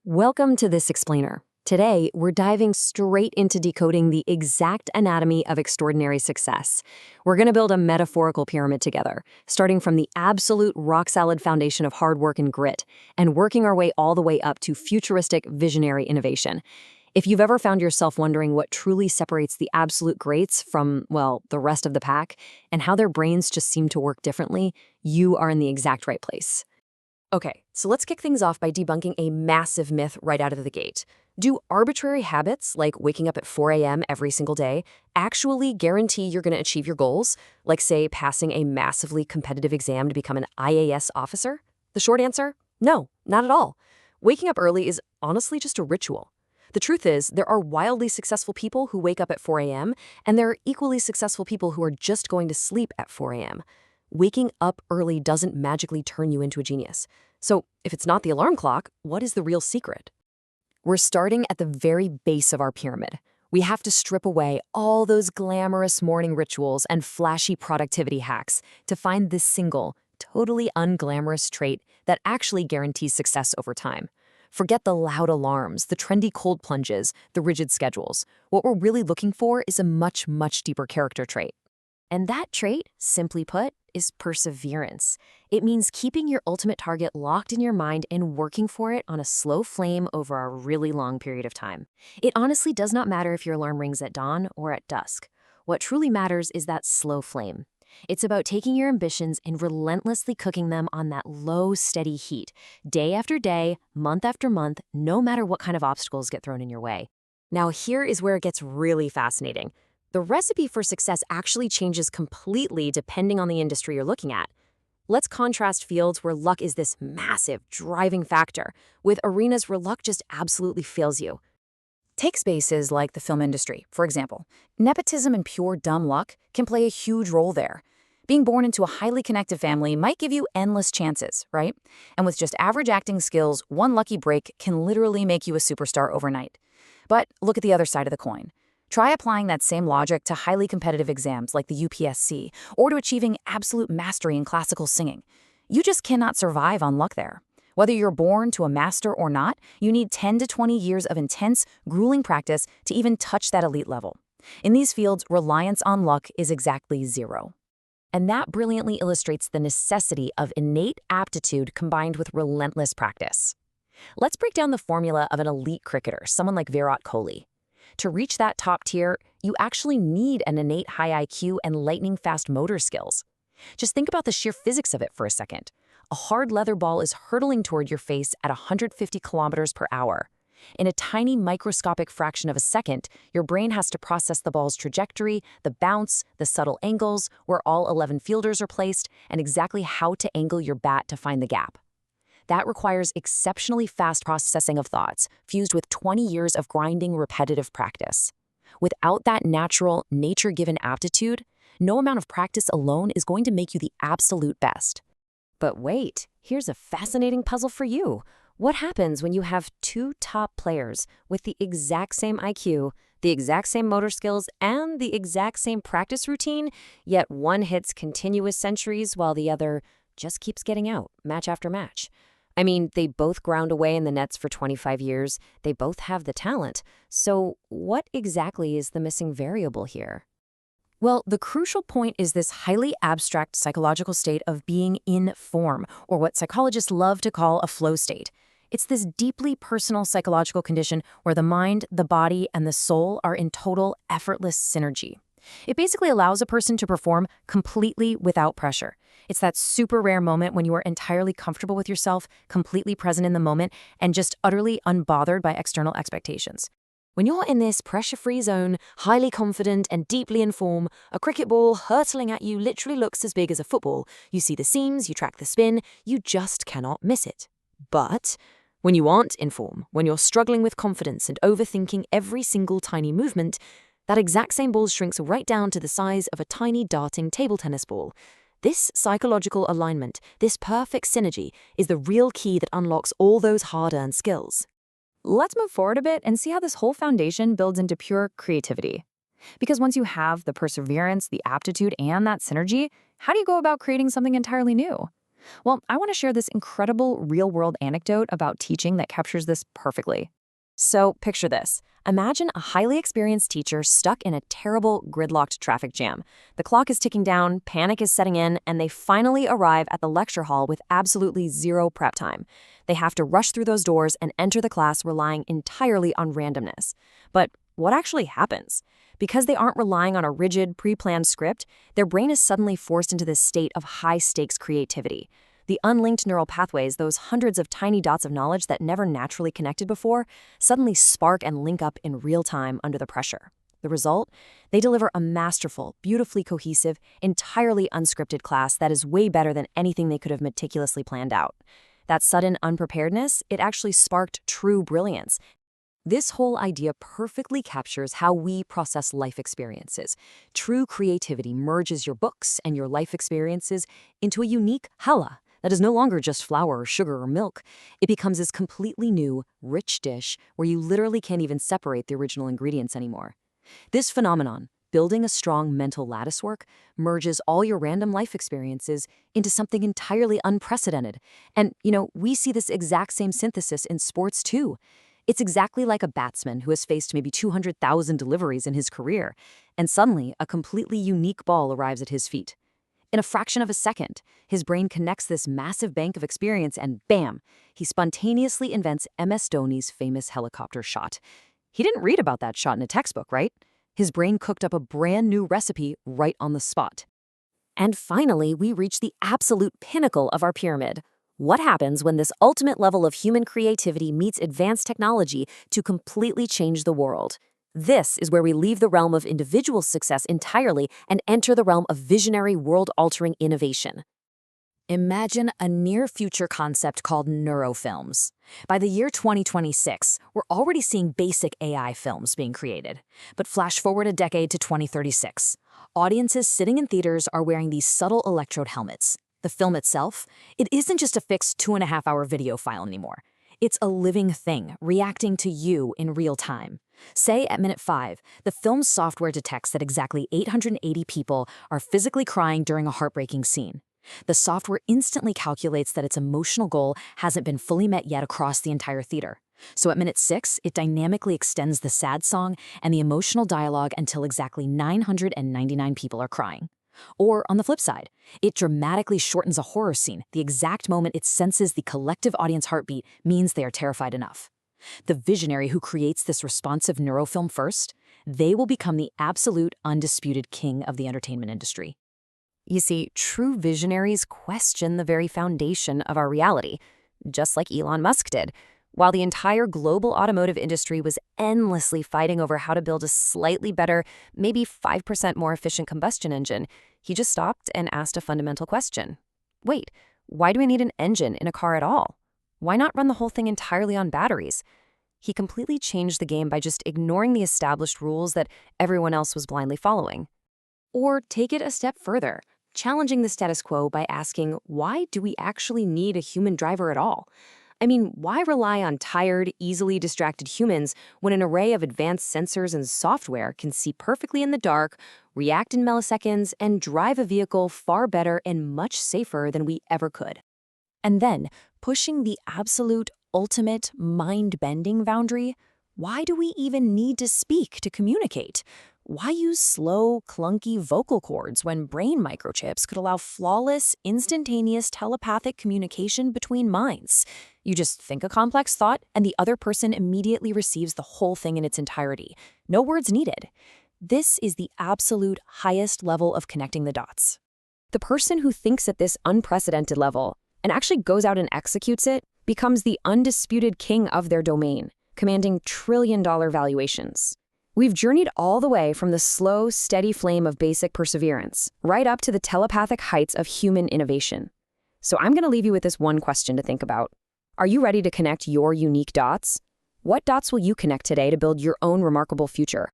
Welcome to this explainer. Today, we're diving straight into decoding the exact anatomy of extraordinary success. We're going to build a metaphorical pyramid together, starting from the absolute rock-solid foundation of hard work and grit, and working our way all the way up to futuristic, visionary innovation. If you've ever found yourself wondering what truly separates the absolute greats from, well, the rest of the pack, and how their brains just seem to work differently, you are in the exact right place. Okay, so let's kick things off by debunking a massive myth right out of the gate. Do arbitrary habits, like waking up at 4 a.m. every single day, actually guarantee you're going to achieve your goals, like, say, passing a massively competitive exam to become an IAS officer? The short answer? No, not at all. Waking up early is honestly just a ritual. The truth is, there are wildly successful people who wake up at 4 a.m., and there are equally successful people who are just going to sleep at 4 a.m. Waking up early doesn't magically turn you into a genius. So, if it's not the alarm clock, what is the real secret? We're starting at the very base of our pyramid. We have to strip away all those glamorous morning rituals and flashy productivity hacks to find this single, totally unglamorous trait that actually guarantees success over time. Forget the loud alarms, the trendy cold plunges, the rigid schedules. What we're really looking for is a much, much deeper character trait. And that trait, simply put, is perseverance. It means keeping your ultimate target locked in your mind and working for it on a slow flame over a really long period of time. It honestly does not matter if your alarm rings at dawn or at dusk. What truly matters is that slow flame. It's about taking your ambitions and relentlessly cooking them on that low, steady heat, day after day, month after month, no matter what kind of obstacles get thrown in your way. Now, here is where it gets really fascinating. The recipe for success actually changes completely depending on the industry you're looking at. Let's contrast fields where luck is this massive, driving factor, with arenas where luck just absolutely fails you. Take spaces like the film industry, for example. Nepotism and pure dumb luck can play a huge role there. Being born into a highly connected family might give you endless chances, right? And with just average acting skills, one lucky break can literally make you a superstar overnight. But look at the other side of the coin. Try applying that same logic to highly competitive exams like the UPSC or to achieving absolute mastery in classical singing. You just cannot survive on luck there. Whether you're born to a master or not, you need 10 to 20 years of intense, grueling practice to even touch that elite level. In these fields, reliance on luck is exactly zero. And that brilliantly illustrates the necessity of innate aptitude combined with relentless practice. Let's break down the formula of an elite cricketer, someone like Virat Kohli. To reach that top tier, you actually need an innate high IQ and lightning-fast motor skills. Just think about the sheer physics of it for a second. A hard leather ball is hurtling toward your face at 150 kilometers per hour. In a tiny microscopic fraction of a second, your brain has to process the ball's trajectory, the bounce, the subtle angles, where all 11 fielders are placed, and exactly how to angle your bat to find the gap. That requires exceptionally fast processing of thoughts, fused with 20 years of grinding, repetitive practice. Without that natural, nature-given aptitude, no amount of practice alone is going to make you the absolute best. But wait, here's a fascinating puzzle for you. What happens when you have two top players with the exact same IQ, the exact same motor skills, and the exact same practice routine, yet one hits continuous centuries while the other just keeps getting out, match after match? I mean, they both ground away in the nets for 25 years. They both have the talent. So what exactly is the missing variable here? Well, the crucial point is this highly abstract psychological state of being in form, or what psychologists love to call a flow state. It's this deeply personal psychological condition where the mind, the body, and the soul are in total, effortless synergy. It basically allows a person to perform completely without pressure. It's that super rare moment when you are entirely comfortable with yourself, completely present in the moment, and just utterly unbothered by external expectations. When you're in this pressure-free zone, highly confident and deeply in form, a cricket ball hurtling at you literally looks as big as a football. You see the seams, you track the spin, you just cannot miss it. But when you aren't in form, when you're struggling with confidence and overthinking every single tiny movement, that exact same ball shrinks right down to the size of a tiny darting table tennis ball. This psychological alignment, this perfect synergy, is the real key that unlocks all those hard-earned skills. Let's move forward a bit and see how this whole foundation builds into pure creativity. Because once you have the perseverance, the aptitude, and that synergy, how do you go about creating something entirely new? Well, I want to share this incredible real-world anecdote about teaching that captures this perfectly. So, picture this. Imagine a highly experienced teacher stuck in a terrible gridlocked traffic jam. The clock is ticking down, panic is setting in, and they finally arrive at the lecture hall with absolutely zero prep time. They have to rush through those doors and enter the class relying entirely on randomness. But what actually happens? Because they aren't relying on a rigid, pre-planned script, their brain is suddenly forced into this state of high-stakes creativity. The unlinked neural pathways, those hundreds of tiny dots of knowledge that never naturally connected before, suddenly spark and link up in real time under the pressure. The result? They deliver a masterful, beautifully cohesive, entirely unscripted class that is way better than anything they could have meticulously planned out. That sudden unpreparedness, it actually sparked true brilliance. This whole idea perfectly captures how we process life experiences. True creativity merges your books and your life experiences into a unique challah that is no longer just flour or sugar or milk. It becomes this completely new, rich dish where you literally can't even separate the original ingredients anymore. This phenomenon, building a strong mental latticework, merges all your random life experiences into something entirely unprecedented. And, we see this exact same synthesis in sports too. It's exactly like a batsman who has faced maybe 200,000 deliveries in his career, and suddenly a completely unique ball arrives at his feet. In a fraction of a second, his brain connects this massive bank of experience and bam, he spontaneously invents MS Dhoni's famous helicopter shot. He didn't read about that shot in a textbook, right? His brain cooked up a brand new recipe right on the spot. And finally, we reach the absolute pinnacle of our pyramid. What happens when this ultimate level of human creativity meets advanced technology to completely change the world? This is where we leave the realm of individual success entirely and enter the realm of visionary, world-altering innovation. Imagine a near-future concept called neurofilms. By the year 2026, we're already seeing basic AI films being created. But flash forward a decade to 2036. Audiences sitting in theaters are wearing these subtle electrode helmets. The film itself, it isn't just a fixed 2.5-hour video file anymore. It's a living thing, reacting to you in real time. Say at minute 5, the film's software detects that exactly 880 people are physically crying during a heartbreaking scene. The software instantly calculates that its emotional goal hasn't been fully met yet across the entire theater. So at minute 6, it dynamically extends the sad song and the emotional dialogue until exactly 999 people are crying. Or, on the flip side, it dramatically shortens a horror scene the exact moment it senses the collective audience heartbeat means they are terrified enough. The visionary who creates this responsive neurofilm first, they will become the absolute, undisputed king of the entertainment industry. You see, true visionaries question the very foundation of our reality, just like Elon Musk did. While the entire global automotive industry was endlessly fighting over how to build a slightly better, maybe 5% more efficient combustion engine, he just stopped and asked a fundamental question. Wait, why do we need an engine in a car at all? Why not run the whole thing entirely on batteries? He completely changed the game by just ignoring the established rules that everyone else was blindly following. Or take it a step further, challenging the status quo by asking, why do we actually need a human driver at all? I mean, why rely on tired, easily distracted humans when an array of advanced sensors and software can see perfectly in the dark, react in milliseconds, and drive a vehicle far better and much safer than we ever could? And then, pushing the absolute, ultimate, mind-bending boundary, why do we even need to speak to communicate? Why use slow, clunky vocal cords when brain microchips could allow flawless, instantaneous telepathic communication between minds? You just think a complex thought, and the other person immediately receives the whole thing in its entirety. No words needed. This is the absolute highest level of connecting the dots. The person who thinks at this unprecedented level and actually goes out and executes it becomes the undisputed king of their domain, commanding trillion-dollar valuations. We've journeyed all the way from the slow, steady flame of basic perseverance, right up to the telepathic heights of human innovation. So I'm going to leave you with this one question to think about. Are you ready to connect your unique dots? What dots will you connect today to build your own remarkable future?